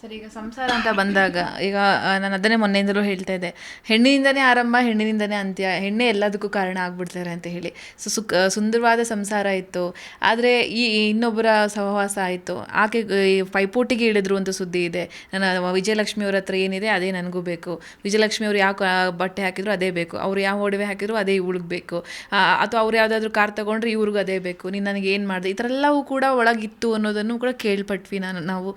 Sir, ಈಗ ಸಂಸಾರ ಅಂತ ಬಂದಾಗ ಈಗ ನಾನು ಅದನ್ನೇ ಮೊನ್ನೆಯಿಂದಲೂ ಹೇಳ್ತಾ ಇದ್ದೆ, ಹೆಣ್ಣಿನಿಂದನೇ ಆರಂಭ, ಹೆಣ್ಣಿನಿಂದನೇ ಅಂತ್ಯ, ಹೆಣ್ಣೆ ಎಲ್ಲದಕ್ಕೂ ಕಾರಣ ಆಗ್ಬಿಡ್ತಾರೆ ಅಂತ ಹೇಳಿ. ಸುಂದರವಾದ ಸಂಸಾರ ಇತ್ತು, ಆದರೆ ಈ ಇನ್ನೊಬ್ಬರ ಸಹವಾಸ ಆಯಿತು, ಆಕೆ ಈ ಪೈಪೋಟಿಗೆ ಇಳಿದ್ರು ಅಂತ ಸುದ್ದಿ ಇದೆ. ನನ್ನ ವಿಜಯಲಕ್ಷ್ಮಿ ಅವ್ರ ಹತ್ರ ಏನಿದೆ ಅದೇ ನನಗೂ ಬೇಕು, ವಿಜಯಲಕ್ಷ್ಮಿ ಅವ್ರು ಯಾವ ಬಟ್ಟೆ ಹಾಕಿದ್ರು ಅದೇ ಬೇಕು, ಅವ್ರು ಯಾವ ಒಡವೆ ಹಾಕಿದ್ರು ಅದೇ ಇವ್ಳಿಗೆ ಬೇಕು, ಅಥವಾ ಅವ್ರು ಯಾವುದಾದ್ರೂ ಕಾರ್ ತೊಗೊಂಡ್ರೆ ಇವ್ರಿಗೂ ಅದೇ ಬೇಕು, ನೀನು ನನಗೆ ಏನು ಮಾಡಿದೆ, ಈ ಥರ ಎಲ್ಲವೂ ಕೂಡ ಒಳಗಿತ್ತು ಅನ್ನೋದನ್ನು ಕೂಡ ಕೇಳ್ಪಟ್ವಿ ನಾವು.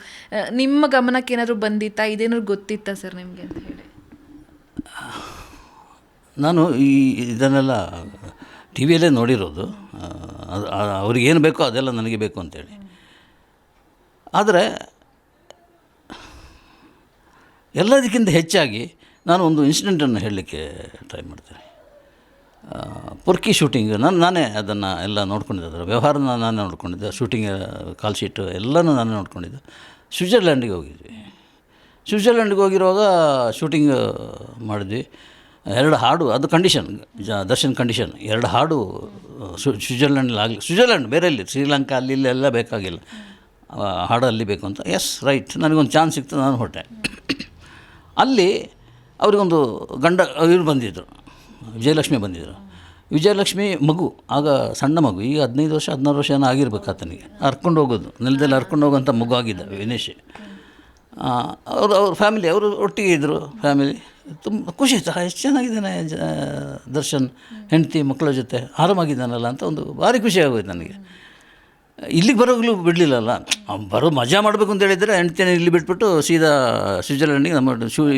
ನಿಮ್ಮ ಗಮನಕ್ಕೆ ಏನಾದರೂ ಬಂದಿತ್ತಾ, ಇದೇನಾದ್ರು ಗೊತ್ತಿತ್ತಾ ಸರ್ ನಿಮಗೆ ಅಂತ ಹೇಳಿ? ನಾನು ಇದನ್ನೆಲ್ಲ ಟಿ ವಿಯಲ್ಲೇ ನೋಡಿರೋದು. ಅವ್ರಿಗೇನು ಬೇಕೋ ಅದೆಲ್ಲ ನನಗೆ ಬೇಕು ಅಂತೇಳಿ. ಆದರೆ ಎಲ್ಲದಕ್ಕಿಂತ ಹೆಚ್ಚಾಗಿ ನಾನು ಒಂದು ಇನ್ಸಿಡೆಂಟನ್ನು ಹೇಳಲಿಕ್ಕೆ ಟ್ರೈ ಮಾಡ್ತೇನೆ. ಪೊರ್ಕಿ ಶೂಟಿಂಗ್ ನಾನೇ ಅದನ್ನು ಎಲ್ಲ ನೋಡ್ಕೊಂಡಿದ್ದೆ, ಅದರ ವ್ಯವಹಾರನ ನಾನೇ ನೋಡ್ಕೊಂಡಿದ್ದೆ, ಶೂಟಿಂಗ್ ಕಾಲ್ ಶೀಟು ಎಲ್ಲನೂ ನಾನೇ ನೋಡ್ಕೊಂಡಿದ್ದೆ. ಸ್ವಿಟ್ಜರ್ಲ್ಯಾಂಡಿಗೆ ಹೋಗಿದ್ವಿ. ಸ್ವಿಟ್ಜರ್ಲ್ಯಾಂಡಿಗೆ ಹೋಗಿರುವಾಗ ಶೂಟಿಂಗ್ ಮಾಡಿದ್ವಿ. 2 ಹಾಡು, ಅದು ಕಂಡೀಷನ್, ದರ್ಶನ್ ಕಂಡೀಷನ್, 2 ಹಾಡು ಸ್ವಿಟ್ಜರ್ಲ್ಯಾಂಡಲ್ಲಿ ಸ್ವಿಟ್ಜರ್ಲ್ಯಾಂಡ್ ಬೇರೆ ಇಲ್ಲಿ ಶ್ರೀಲಂಕಾ ಅಲ್ಲಿ ಇಲ್ಲೆಲ್ಲ ಬೇಕಾಗಿಲ್ಲ, ಹಾಡು ಅಲ್ಲಿ ಬೇಕು ಅಂತ. ಎಸ್ ರೈಟ್, ನನಗೊಂದು ಚಾನ್ಸ್ ಸಿಕ್ತು, ನಾನು ಹೊರಟೆ. ಅಲ್ಲಿ ಅವರಿಗೊಂದು ಗಂಡ ಇವ್ರು ಬಂದಿದ್ದರು, ವಿಜಯಲಕ್ಷ್ಮಿ ಬಂದಿದ್ದರು. ವಿಜಯಲಕ್ಷ್ಮಿ ಮಗು, ಆಗ ಸಣ್ಣ ಮಗು, ಈಗ 15 ವರ್ಷ 16 ವರ್ಷ ಏನೋ ಆಗಿರ್ಬೇಕು ಆತನಿಗೆ. ಹರ್ಕೊಂಡು ಹೋಗೋದು, ನೆಲದಲ್ಲಿ ಹರ್ಕೊಂಡು ಹೋಗೋಂಥ ಮಗು ಆಗಿದ್ದ ವಿನೇಶ್. ಅವ್ರ ಫ್ಯಾಮಿಲಿ ಅವರು ಒಟ್ಟಿಗೆ ಇದ್ದರು. ಫ್ಯಾಮಿಲಿ ತುಂಬ ಖುಷಿ ಇತ್ತು, ಎಷ್ಟು ಚೆನ್ನಾಗಿದ್ದಾನೆ ದರ್ಶನ್, ಹೆಂಡತಿ ಮಕ್ಕಳ ಜೊತೆ ಆರಾಮಾಗಿದ್ದಾನಲ್ಲ ಅಂತ ಒಂದು ಭಾರಿ ಖುಷಿ ಆಗೋಯ್ತು ನನಗೆ. ಇಲ್ಲಿಗೆ ಬರೋಗ್ಲೂ ಬಿಡಲಿಲ್ಲಲ್ಲ, ಬರೋ ಮಜಾ ಮಾಡಬೇಕು ಅಂತ ಹೇಳಿದರೆ ಹೆಂಡ್ತಿನ ಇಲ್ಲಿ ಬಿಟ್ಬಿಟ್ಟು ಸೀದಾ ಸ್ವಿಟ್ಜರ್ಲ್ಯಾಂಡಿಗೆ ನಮ್ಮ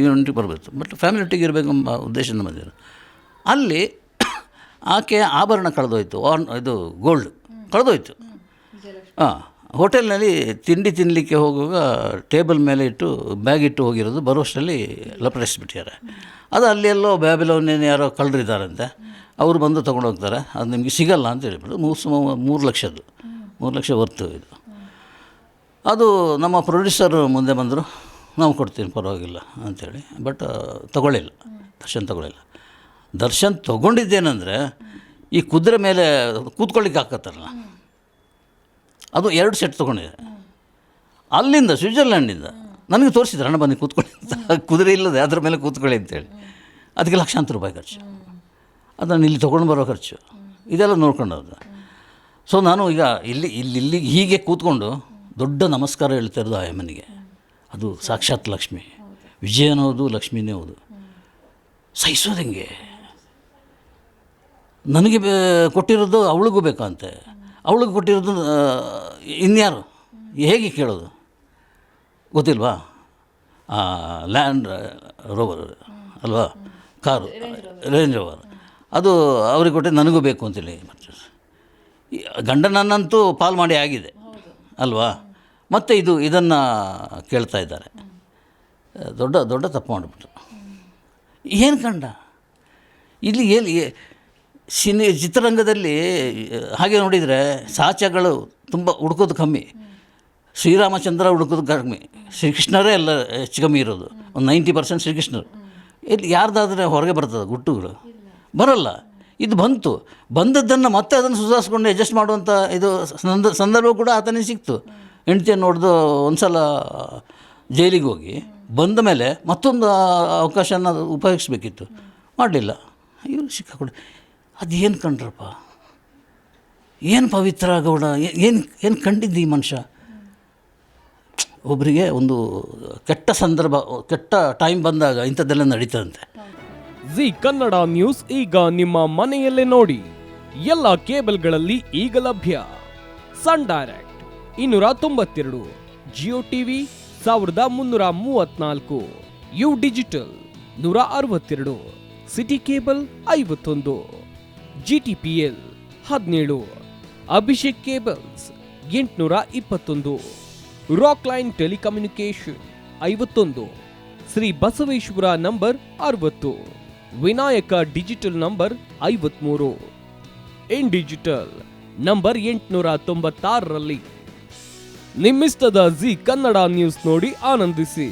ಯೂನಿಟಿಗೆ ಬರಬೇಕು. ಬಟ್ ಫ್ಯಾಮಿಲಿ ಒಟ್ಟಿಗೆ ಇರಬೇಕು ಎಂಬ ಉದ್ದೇಶ ನಮ್ಮದಿರು. ಅಲ್ಲಿ ಆಕೆ ಆಭರಣ ಕಳೆದೋಯ್ತು, ಇದು ಗೋಲ್ಡ್ ಕಳೆದೋಯ್ತು. ಹೋಟೆಲ್ನಲ್ಲಿ ತಿಂಡಿ ತಿನ್ನಲಿಕ್ಕೆ ಹೋಗುವಾಗ ಟೇಬಲ್ ಮೇಲೆ ಇಟ್ಟು ಬ್ಯಾಗ್ ಇಟ್ಟು ಹೋಗಿರೋದು, ಬರೋಷ್ಟರಲ್ಲಿ ಲಪಡಿಸ್ಬಿಟ್ಟಿದ್ದಾರೆ. ಅದು ಅಲ್ಲಿ ಎಲ್ಲೋ ಬ್ಯಾಬಿಲೋನೇನು ಯಾರೋ ಕಳ್ಳರಿದ್ದಾರಂತೆ, ಅವರು ಬಂದು ತೊಗೊಂಡು ಹೋಗ್ತಾರೆ. ಅದು ನಿಮಗೆ ಸಿಗಲ್ಲ ಅಂತ ಹೇಳಿಬಿಟ್ಟು 3 ಲಕ್ಷದ್ದು, 3 ಲಕ್ಷ ವರ್ತು ಇದು. ಅದು ನಮ್ಮ ಪ್ರೊಡ್ಯೂಸರ್ ಮುಂದೆ ಬಂದರು, ನಾವು ಕೊಡ್ತೀನಿ ಪರವಾಗಿಲ್ಲ ಅಂಥೇಳಿ. ಬಟ್ ತೊಗೊಳ್ಳಿಲ್ಲ, ದರ್ಶನ್ ತೊಗೊಳ್ಳಿಲ್ಲ. ದರ್ಶನ್ ತೊಗೊಂಡಿದ್ದೇನೆಂದರೆ ಈ ಕುದುರೆ ಮೇಲೆ ಕೂತ್ಕೊಳ್ಳಿಕ್ಕೆ ಹಾಕತ್ತಾರಲ್ಲ, ಅದು 2 ಸೆಟ್ ತೊಗೊಂಡಿದೆ. ಅಲ್ಲಿಂದ ಸ್ವಿಟ್ಜರ್ಲ್ಯಾಂಡಿಂದ ನನಗೆ ತೋರಿಸಿದ್ರು, ಹಣ ಬನ್ನಿ ಕೂತ್ಕೊಳ್ಳಿ ಅಂತ. ಕುದುರೆ ಇಲ್ಲದೆ ಅದರ ಮೇಲೆ ಕೂತ್ಕೊಳ್ಳಿ ಅಂತೇಳಿ. ಅದಕ್ಕೆ ಲಕ್ಷಾಂತರ ರೂಪಾಯಿ ಖರ್ಚು, ಅದನ್ನು ಇಲ್ಲಿ ತೊಗೊಂಡು ಬರೋ ಖರ್ಚು, ಇದೆಲ್ಲ ನೋಡ್ಕೊಂಡವ್ದು. ಸೊ ನಾನು ಈಗ ಇಲ್ಲಿ ಹೀಗೆ ಕೂತ್ಕೊಂಡು ದೊಡ್ಡ ನಮಸ್ಕಾರ ಹೇಳ್ತಾ ಇರೋದು ಆ ಯಮ್ಮನಿಗೆ. ಅದು ಸಾಕ್ಷಾತ್ ಲಕ್ಷ್ಮಿ, ವಿಜಯನೂ ಹೌದು, ಲಕ್ಷ್ಮೀನೇ ಹೌದು. ಸಹಿಸೋದು ಹೆಂಗೆ? ನನಗೆ ಕೊಟ್ಟಿರೋದು ಅವಳಿಗೂ ಬೇಕಂತೆ, ಅವಳಿಗೆ ಕೊಟ್ಟಿರೋದು ಇನ್ಯಾರು ಹೇಗೆ ಕೇಳೋದು ಗೊತ್ತಿಲ್ವಾ? ಲ್ಯಾಂಡ್ ರೋವರ್ ಅಲ್ವಾ, ಕಾರು, ರೇಂಜ್ ರೋವರ್, ಅದು ಅವ್ರಿಗೆ ಕೊಟ್ಟರೆ ನನಗೂ ಬೇಕು ಅಂತೇಳಿ. ಗಂಡನನ್ನಂತೂ ಪಾಲ್ ಮಾಡಿ ಆಗಿದೆ ಅಲ್ವಾ, ಮತ್ತು ಇದನ್ನು ಕೇಳ್ತಾ ಇದ್ದಾರೆ. ದೊಡ್ಡ ದೊಡ್ಡ ತಪ್ಪು ಮಾಡಿಬಿಟ್ರು. ಏನು ಕಂಡ ಇಲ್ಲಿ ಚಿತ್ರರಂಗದಲ್ಲಿ ಹಾಗೆ ನೋಡಿದರೆ ಸಾಚಗಳು ತುಂಬ ಹುಡುಕೋದು ಕಮ್ಮಿ, ಶ್ರೀರಾಮಚಂದ್ರ ಹುಡುಕೋದು ಕಮ್ಮಿ, ಶ್ರೀಕೃಷ್ಣರೇ ಎಲ್ಲ ಹೆಚ್ಚು ಕಮ್ಮಿ ಇರೋದು. ಒಂದು 90% ಶ್ರೀಕೃಷ್ಣರು. ಇಲ್ಲಿ ಯಾರ್ದಾದರೆ ಹೊರಗೆ ಬರ್ತದೆ ಗುಟ್ಟುಗಳು? ಬರಲ್ಲ. ಇದು ಬಂದದ್ದನ್ನು ಮತ್ತೆ ಅದನ್ನು ಸುಧಾರಿಸ್ಕೊಂಡು ಅಡ್ಜಸ್ಟ್ ಮಾಡುವಂಥ ಇದು ಸಂದರ್ಭ ಕೂಡ ಆತನಿಗೆ ಸಿಕ್ತು. ಹೆಂಡ್ತಿಯನ್ನು ನೋಡ್ದು ಒಂದು ಸಲ ಜೈಲಿಗೆ ಹೋಗಿ ಬಂದ ಮೇಲೆ ಮತ್ತೊಂದು ಅವಕಾಶನ ಉಪಯೋಗಿಸ್ಬೇಕಿತ್ತು, ಮಾಡಲಿಲ್ಲ. ಇವರು ಸಿಕ್ಕಾಕೊಡಿ. ಅದೇನು ಕಂಡ್ರಪ್ಪ, ಏನು ಪವಿತ್ರ ಗೌಡ, ಏನು ಕಂಡಿದ್ದು ಈ ಮನುಷ್ಯ? ಒಬ್ಬರಿಗೆ ಒಂದು ಕೆಟ್ಟ ಸಂದರ್ಭ, ಕೆಟ್ಟ ಟೈಮ್ ಬಂದಾಗ ಇಂಥದ್ದೆಲ್ಲ ನಡೀತದಂತೆ. ಜಿ ಕನ್ನಡ ನ್ಯೂಸ್ ಈಗ ನಿಮ್ಮ ಮನೆಯಲ್ಲೇ ನೋಡಿ. ಎಲ್ಲ ಕೇಬಲ್ಗಳಲ್ಲಿ ಈಗ ಲಭ್ಯ. Sun Direct 292, Jio TV 1334, U digital 162, city cable 51, GTPL 17, Abhishek cables 821, Rockline telecommunication 51, Shri Basaveshwara number 60, Vinayaka digital number 53, in digital number 896ರಲ್ಲಿ. ನಿಮ್ಮಿಸ್ತದ ಜಿ ಕನ್ನಡ ನ್ಯೂಸ್ ನೋಡಿ ಆನಂದಿಸಿ.